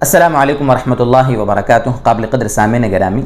السلام علیکم ورحمۃ اللہ وبرکاتہ۔ قابل قدر سامعین گرامی،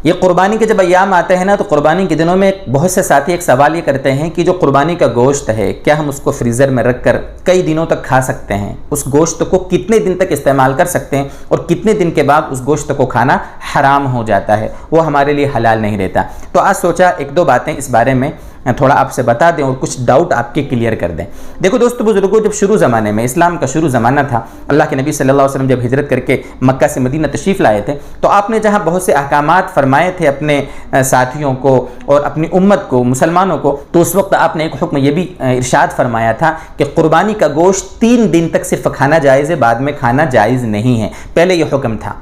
یہ قربانی کے جب ایام آتے ہیں نا تو قربانی کے دنوں میں بہت سے ساتھی ایک سوال یہ کرتے ہیں کہ جو قربانی کا گوشت ہے کیا ہم اس کو فریزر میں رکھ کر کئی دنوں تک کھا سکتے ہیں؟ اس گوشت کو کتنے دن تک استعمال کر سکتے ہیں اور کتنے دن کے بعد اس گوشت کو کھانا حرام ہو جاتا ہے، وہ ہمارے لیے حلال نہیں رہتا؟ تو آج سوچا ایک دو باتیں اس بارے میں تھوڑا آپ سے بتا دیں اور کچھ ڈاؤٹ آپ کے کلیئر کر دیں۔ دیکھو دوستو بزرگوں، جب شروع زمانے میں اسلام کا شروع زمانہ تھا، اللہ کے نبی صلی اللہ علیہ وسلم جب ہجرت کر کے مکہ سے مدینہ تشریف لائے تھے تو آپ نے جہاں بہت سے احکامات فرمائے تھے اپنے ساتھیوں کو اور اپنی امت کو، مسلمانوں کو، تو اس وقت آپ نے ایک حکم یہ بھی ارشاد فرمایا تھا کہ قربانی کا گوشت 3 دن تک صرف کھانا جائز ہے، بعد میں کھانا جائز نہیں ہے۔ پہلے یہ حکم تھا۔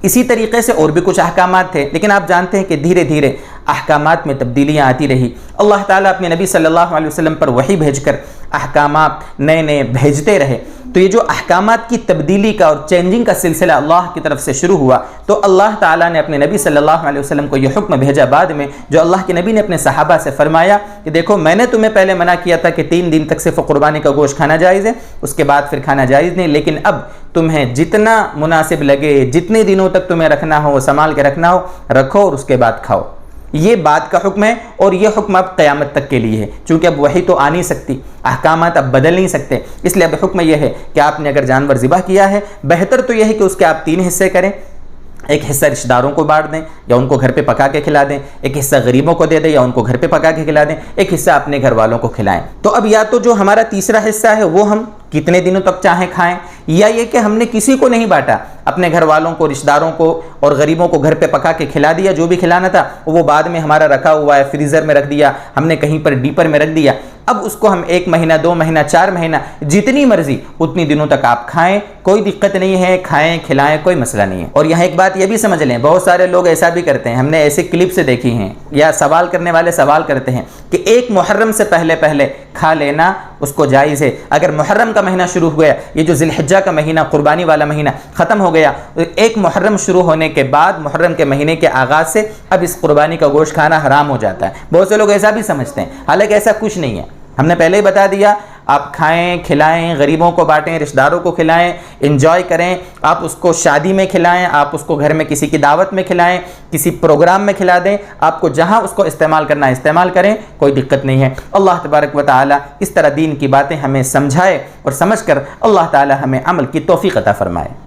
اسی طریقے سے اور بھی کچھ احکامات تھے، لیکن آپ جانتے ہیں کہ دھیرے دھیرے احکامات میں تبدیلیاں آتی رہی۔ اللہ تعالیٰ اپنے نبی صلی اللہ علیہ وسلم پر وحی بھیج کر احکامات نئے نئے بھیجتے رہے، تو یہ جو احکامات کی تبدیلی کا اور چینجنگ کا سلسلہ اللہ کی طرف سے شروع ہوا تو اللہ تعالیٰ نے اپنے نبی صلی اللہ علیہ وسلم کو یہ حکم بھیجا بعد میں، جو اللہ کے نبی نے اپنے صحابہ سے فرمایا کہ دیکھو میں نے تمہیں پہلے منع کیا تھا کہ 3 دن تک صرف قربانی کا گوشت کھانا جائز ہے، اس کے بعد پھر کھانا جائز نہیں، لیکن اب تمہیں جتنا مناسب لگے، جتنے دنوں تک تمہیں رکھنا ہو، سنبھال کے رکھنا ہو، رکھو اور اس کے بعد کھاؤ۔ یہ بات کا حکم ہے اور یہ حکم اب قیامت تک کے لیے ہے، چونکہ اب وحی تو آ نہیں سکتی، احکامات اب بدل نہیں سکتے، اس لیے اب حکم یہ ہے کہ آپ نے اگر جانور ذبح کیا ہے، بہتر تو یہ ہے کہ اس کے آپ 3 حصے کریں۔ ایک حصہ رشتہ داروں کو بانٹ دیں یا ان کو گھر پہ پکا کے کھلا دیں، ایک حصہ غریبوں کو دے دیں یا ان کو گھر پہ پکا کے کھلا دیں، ایک حصہ اپنے گھر والوں کو کھلائیں۔ تو اب یا تو جو ہمارا تیسرا حصہ ہے وہ ہم کتنے دنوں تک چاہیں کھائیں، یا یہ کہ ہم نے کسی کو نہیں بانٹا، اپنے گھر والوں کو، رشتہ داروں کو اور غریبوں کو گھر پہ پکا کے کھلا دیا، جو بھی کھلانا تھا وہ بعد میں ہمارا رکھا ہوا ہے، فریزر میں رکھ دیا، ہم نے کہیں پر ڈیپر میں رکھ دیا، اب اس کو ہم 1 مہینہ 2 مہینہ 4 مہینہ جتنی مرضی اتنی دنوں تک آپ کھائیں، کوئی دقت نہیں ہے، کھائیں کھلائیں، کوئی مسئلہ نہیں ہے۔ اور یہاں ایک بات یہ بھی سمجھ لیں، بہت سارے لوگ ایسا بھی کرتے ہیں، ہم نے ایسے کلپ سے دیکھی ہیں یا سوال کرنے والے سوال کرتے ہیں کہ 1 محرم سے پہلے کھا لینا اس کو جائز ہے۔ اگر محرم کا مہینہ شروع ہو گیا، یہ جو ذی الحجہ کا مہینہ، قربانی والا مہینہ ختم ہو گیا، 1 محرم شروع ہونے کے بعد، محرم کے مہینے کے آغاز سے اب اس قربانی کا گوشت کھانا حرام ہو جاتا ہے۔ بہت سے لوگ ایسا بھی سمجھتے ہیں، حالانکہ ایسا کچھ نہیں ہے۔ ہم نے پہلے ہی بتا دیا، آپ کھائیں کھلائیں، غریبوں کو بانٹیں، رشتہ داروں کو کھلائیں، انجوائے کریں، آپ اس کو شادی میں کھلائیں، آپ اس کو گھر میں کسی کی دعوت میں کھلائیں، کسی پروگرام میں کھلا دیں، آپ کو جہاں اس کو استعمال کرنا ہے استعمال کریں، کوئی دقت نہیں ہے۔ اللہ تبارک و تعالی اس طرح دین کی باتیں ہمیں سمجھائے اور سمجھ کر اللہ تعالی ہمیں عمل کی توفیق عطا فرمائے۔